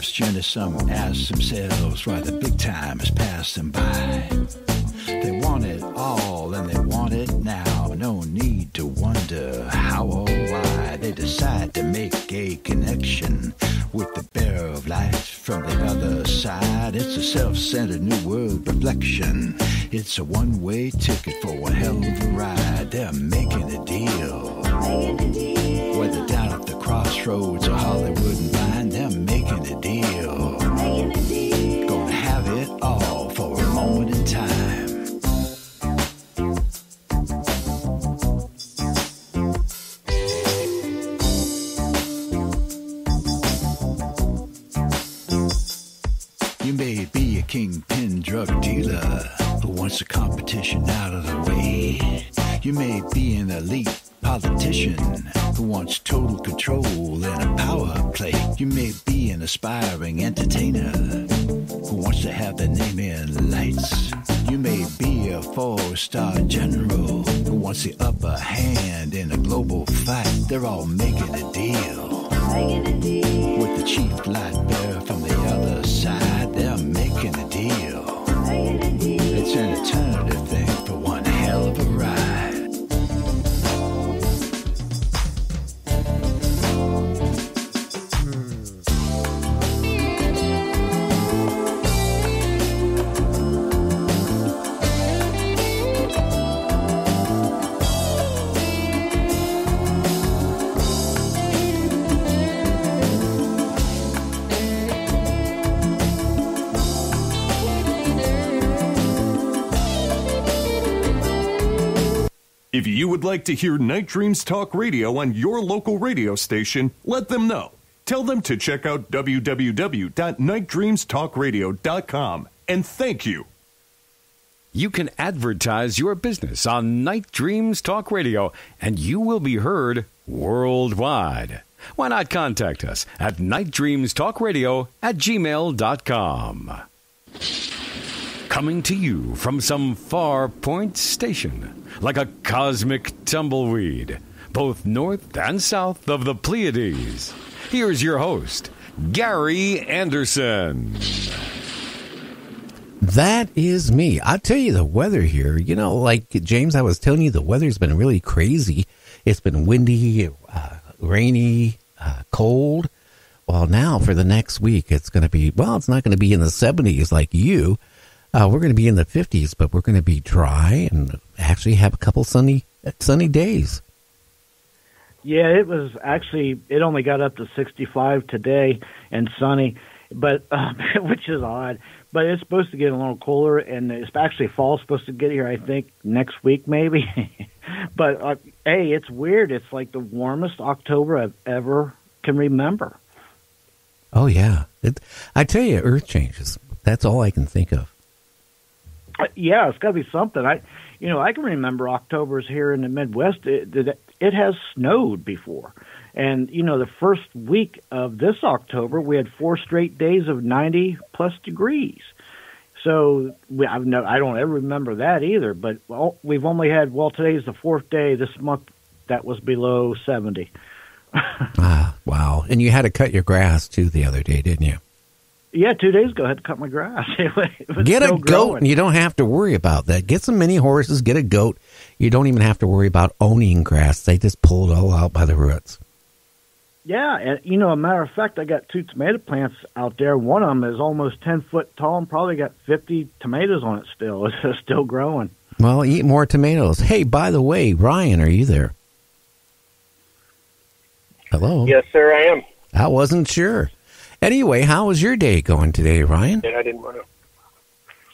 life's journey, some ask themselves why the big time has passed them by. They want it all and they want it now. No need to wonder how or why. They decide to make a connection with the bearer of life from the other side. It's a self-centered new world reflection. It's a one-way ticket for one hell of a ride. They're making a deal. Whether down at the crossroads or Hollywood and Vine, they're making a deal. Gonna have it all for a moment in time. You may be a kingpin drug dealer who wants the competition out of the way. You may be an elite politician who wants total control and a power play. You may be an aspiring entertainer who wants to have their name in lights. You may be a four-star general who wants the upper hand in a global fight. They're all making a deal. With the chief light bearer from the other side, they're making a deal. It's an alternative thing for one hell of a ride. If you would like to hear Night Dreams Talk Radio on your local radio station, let them know. Tell them to check out www.nightdreamstalkradio.com, and thank you. You can advertise your business on Night Dreams Talk Radio, and you will be heard worldwide. Why not contact us at nightdreamstalkradio@gmail.com. Coming to you from some far point station, like a cosmic tumbleweed, both north and south of the Pleiades. Here's your host, Gary Anderson. That is me. I'll tell you the weather here. You know, like James, I was telling you, the weather's been really crazy. It's been windy, rainy, cold. Well, now for the next week, it's going to be, well, it's not going to be in the 70s like you. We're going to be in the 50s, but we're going to be dry and actually have a couple sunny days. Yeah, it was actually, it only got up to 65 today and sunny, but which is odd. But it's supposed to get a little cooler, and it's actually fall supposed to get here, I think, next week maybe. But, hey, it's weird. It's like the warmest October I've ever can remember. Oh, yeah. I tell you, Earth changes. That's all I can think of. Yeah, it's got to be something. I can remember Octobers here in the Midwest. It has snowed before, and the first week of this October, we had 4 straight days of 90+ degrees. So I don't ever remember that either. But we've only had today's the 4th day this month that was below 70. Wow! And you had to cut your grass too the other day, didn't you? Yeah, 2 days ago, I had to cut my grass. It was get a goat, growing. and you don't have to worry about that. Get some mini horses, get a goat. You don't even have to worry about owning grass. They just pull it all out by the roots. Yeah, and a matter of fact, I got 2 tomato plants out there. One of them is almost 10 foot tall and probably got 50 tomatoes on it still. It's still growing. Well, eat more tomatoes. Hey, by the way, Ryan, are you there? Hello? Yes, sir, I am. I wasn't sure. Anyway, how was your day going today, Ryan? I didn't want to.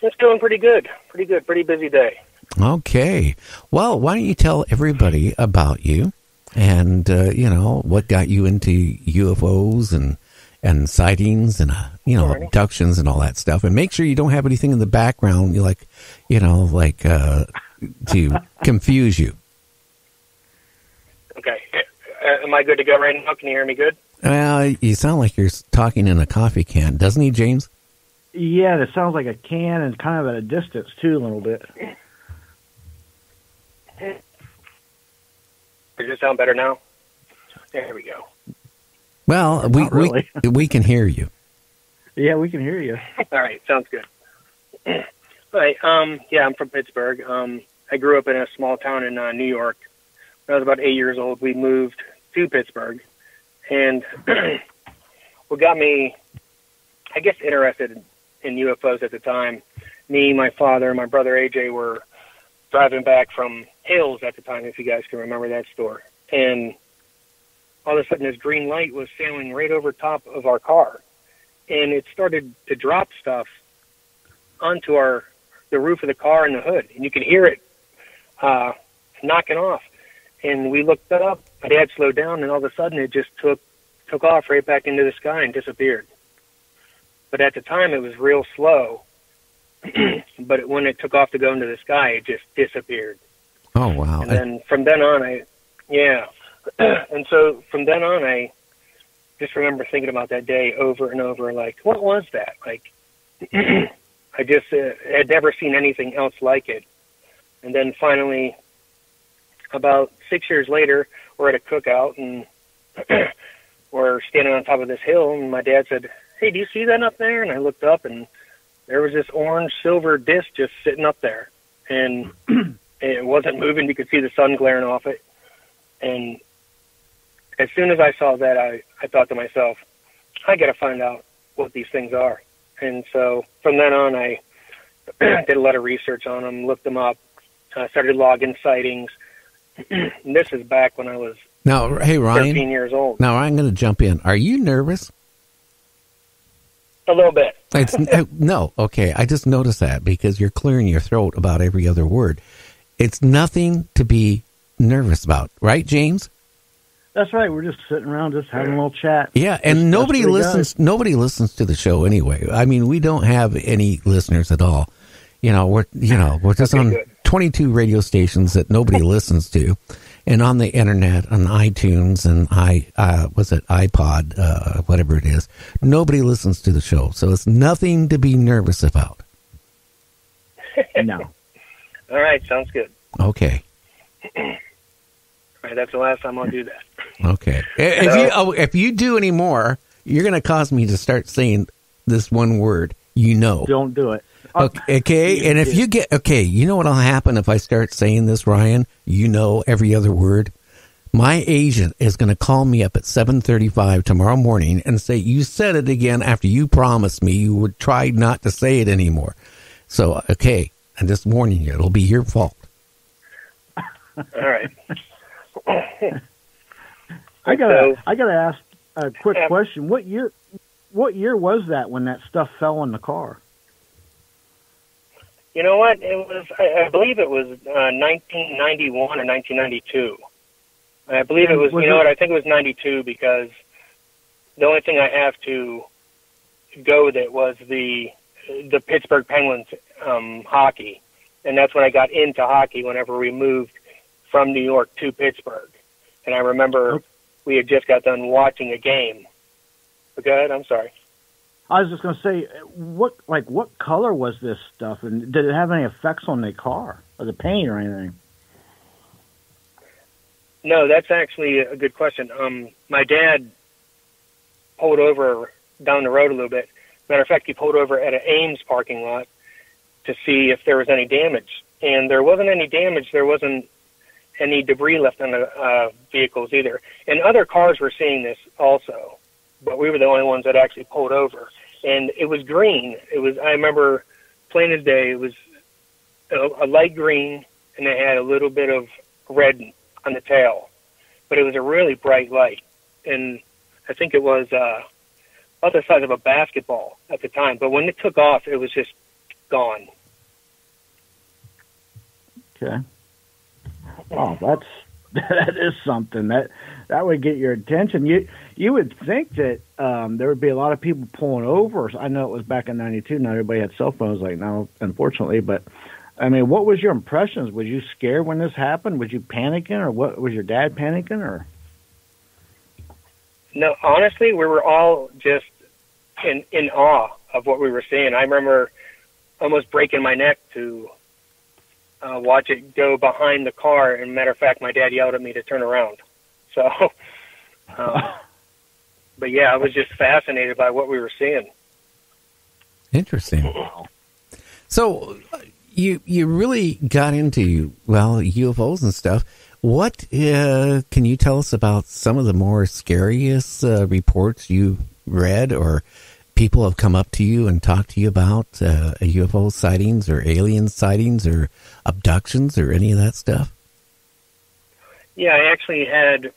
It's going pretty good. Pretty busy day. Okay. Well, why don't you tell everybody about you and, what got you into UFOs and sightings and, abductions and all that stuff. And make sure you don't have anything in the background to confuse you. Okay. Am I good to go right now? Can you hear me good? You sound like you're talking in a coffee can, doesn't he, James? Yeah, it sounds like a can and kind of at a distance, too, a little bit. Does it sound better now? There we go. Well, we can hear you. Yeah, we can hear you. All right, sounds good. All right, I'm from Pittsburgh. I grew up in a small town in New York. When I was about 8 years old, we moved to Pittsburgh. And what got me, I guess, interested in UFOs at the time, me, my father, and my brother AJ were driving back from Hills at the time, if you guys can remember that store. And all of a sudden, this green light was sailing right over top of our car. And it started to drop stuff onto the roof of the car and the hood. And you could hear it knocking off. And we looked up. My dad slowed down, and all of a sudden, it just took off right back into the sky and disappeared. But at the time, it was real slow. But when it took off to go into the sky, it just disappeared. Oh, wow. And then from then on, and so from then on, I just remember thinking about that day over and over, like, what was that? Like, I just had never seen anything else like it. And then finally, about 6 years later, we're at a cookout, and we're standing on top of this hill, and my dad said, "Hey, do you see that up there?" And I looked up, and there was this orange silver disc just sitting up there, and it wasn't moving. You could see the sun glaring off it. And as soon as I saw that, I thought to myself, I got to find out what these things are. And so from then on, I did a lot of research on them, looked them up, started logging sightings. And this is back when I was now, hey, Ryan, 13 years old. Now, I'm going to jump in. Are you nervous? A little bit. No, okay. I just noticed that because you're clearing your throat about every other word. It's nothing to be nervous about, right, James? That's right. We're just sitting around, just having a little chat. Yeah, and nobody listens. Nobody listens to the show anyway. I mean, we don't have any listeners at all. We're just on 22 radio stations that nobody listens to, and on the internet, on iTunes, and iPod, whatever it is. Nobody listens to the show, so it's nothing to be nervous about. No. All right, sounds good. Okay. All right, that's the last time I'll do that. Okay. If you do any more, you're going to cause me to start saying this one word. Don't do it. Okay. And if you get you know what'll happen if I start saying this, Ryan? Every other word. My agent is going to call me up at 7:35 tomorrow morning and say, "You said it again after you promised me you would try not to say it anymore." So, okay, I'm just warning you. It'll be your fault. All right. I gotta ask a quick question. What year was that when that stuff fell in the car? You know what? It was. I believe it was 1991 or 1992. I believe it was. You know what? I think it was 92 because the only thing I have to go with it was the Pittsburgh Penguins hockey, and that's when I got into hockey. Whenever we moved from New York to Pittsburgh, and I remember we had just got done watching a game. But go ahead. I'm sorry. I was just going to say, what color was this stuff, and did it have any effects on the car or the paint or anything? No, that's actually a good question. My dad pulled over down the road a little bit. Matter of fact, he pulled over at an Ames parking lot to see if there was any damage, and there wasn't any damage. There wasn't any debris left on the vehicles either. And other cars were seeing this also, but we were the only ones that actually pulled over. And it was green. I remember plain as day, it was a light green, and it had a little bit of red on the tail. But it was a really bright light. And I think it was about the size of a basketball at the time. But when it took off, it was just gone. Okay. Oh, that is something that would get your attention. You would think that there would be a lot of people pulling over. I know it was back in '92. Not everybody had cell phones like now, unfortunately. But I mean, what was your impressions? Was you scared when this happened? Was you panicking, or what? Was your dad panicking, or? No, honestly, we were all just in awe of what we were seeing. I remember almost breaking my neck to watch it go behind the car. And matter of fact, my dad yelled at me to turn around. So, but yeah, I was just fascinated by what we were seeing. Interesting. So you really got into, well, UFOs and stuff. What can you tell us about some of the more scariest reports you read or people have come up to you and talked to you about UFO sightings or alien sightings or abductions or any of that stuff? Yeah, I actually had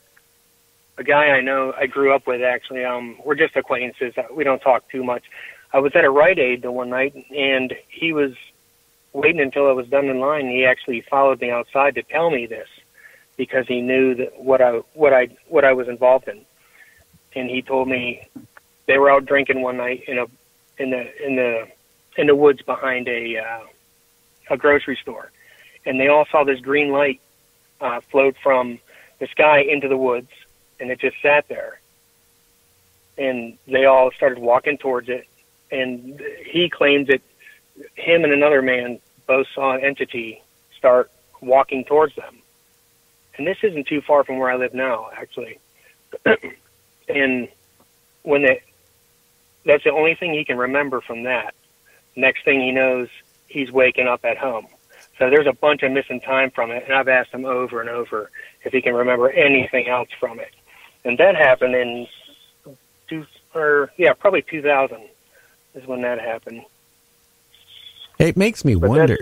a guy I grew up with, actually. We're just acquaintances. We don't talk too much. I was at a Rite Aid the one night, and he was waiting until I was done in line. He actually followed me outside to tell me this because he knew that what I was involved in. And he told me they were out drinking one night in the woods behind a grocery store, and they all saw this green light float from the sky into the woods, and it just sat there. And they all started walking towards it, and he claims that him and another man both saw an entity start walking towards them. And this isn't too far from where I live now, actually. And when that's the only thing he can remember from that. Next thing he knows, he's waking up at home. So there's a bunch of missing time from it, and I've asked him over and over if he can remember anything else from it. And that happened in probably 2000 is when that happened. It makes me wonder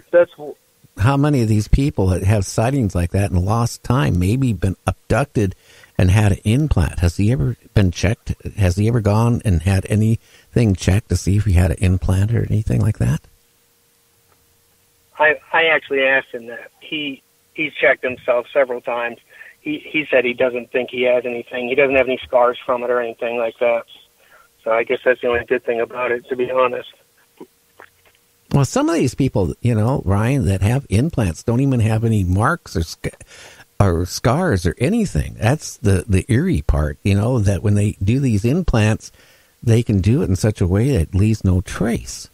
how many of these people that have sightings like that and lost time, maybe been abducted and had an implant. Has he ever been checked? Has he ever gone and had anything checked to see if he had an implant or anything like that? I actually asked him that. He's checked himself several times. He said he doesn't think he has anything. He doesn't have any scars from it or anything like that. So I guess that's the only good thing about it, to be honest. Well, some of these people, Ryan, that have implants don't even have any marks or scars or anything. That's the eerie part, that when they do these implants, they can do it in such a way that it leaves no trace.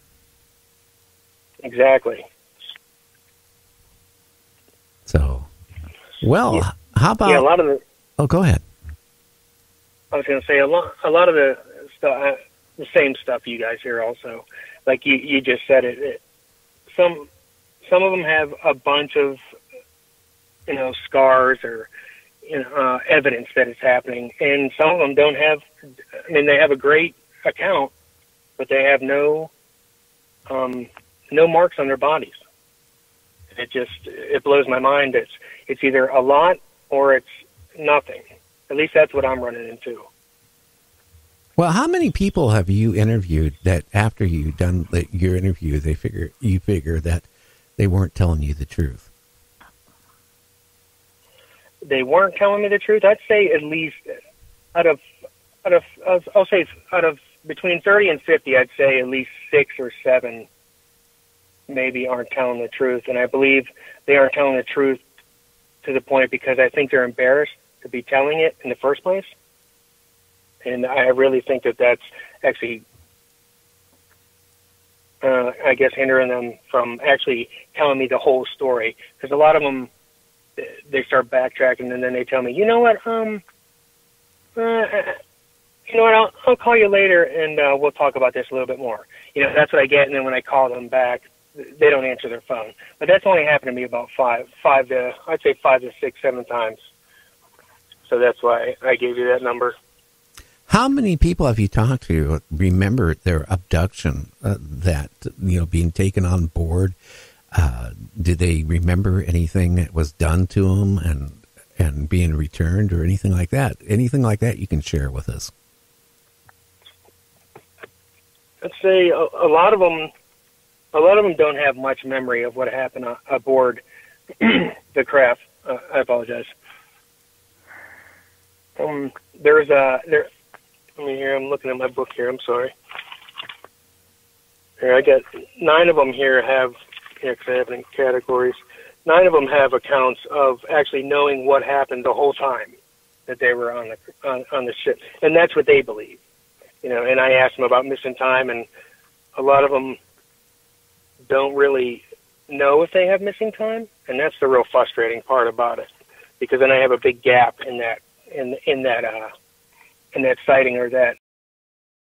Exactly. So, well, yeah. How about... Yeah, a lot of the... Oh, go ahead. I was going to say, a lot of the stuff, the same stuff you guys hear also. Like you just said it. Some of them have a bunch of, scars or, evidence that it's happening. And some of them don't have, they have a great account, but they have no marks on their bodies. It blows my mind. It's either a lot or it's nothing. At least that's what I'm running into. Well, how many people have you interviewed that after you've done your interview, you figure that they weren't telling you the truth? They weren't telling me the truth. I'd say at least out of between 30 and 50, I'd say at least 6 or 7 maybe aren't telling the truth. And I believe they aren't telling the truth to the point because I think they're embarrassed to be telling it in the first place. And I really think that that's actually, I guess, hindering them from actually telling me the whole story. Because a lot of them, they start backtracking, and then they tell me, you know what, I'll call you later, and we'll talk about this a little bit more. That's what I get, and then when I call them back, they don't answer their phone. But that's only happened to me about 5 to 6, 7 times. So that's why I gave you that number. How many people have you talked to remember their abduction, being taken on board? Did they remember anything that was done to them and being returned or anything like that? Anything like that you can share with us? I'd say a lot of them don't have much memory of what happened aboard the craft. I apologize. Let me hear. I'm looking at my book here. I'm sorry. Here, I got 9 of them here have, because I have it in categories. 9 of them have accounts of actually knowing what happened the whole time that they were on the ship, and that's what they believe. And I asked them about missing time, and a lot of them don't really know if they have missing time, and that's the real frustrating part about it, because then I have a big gap in that sighting or that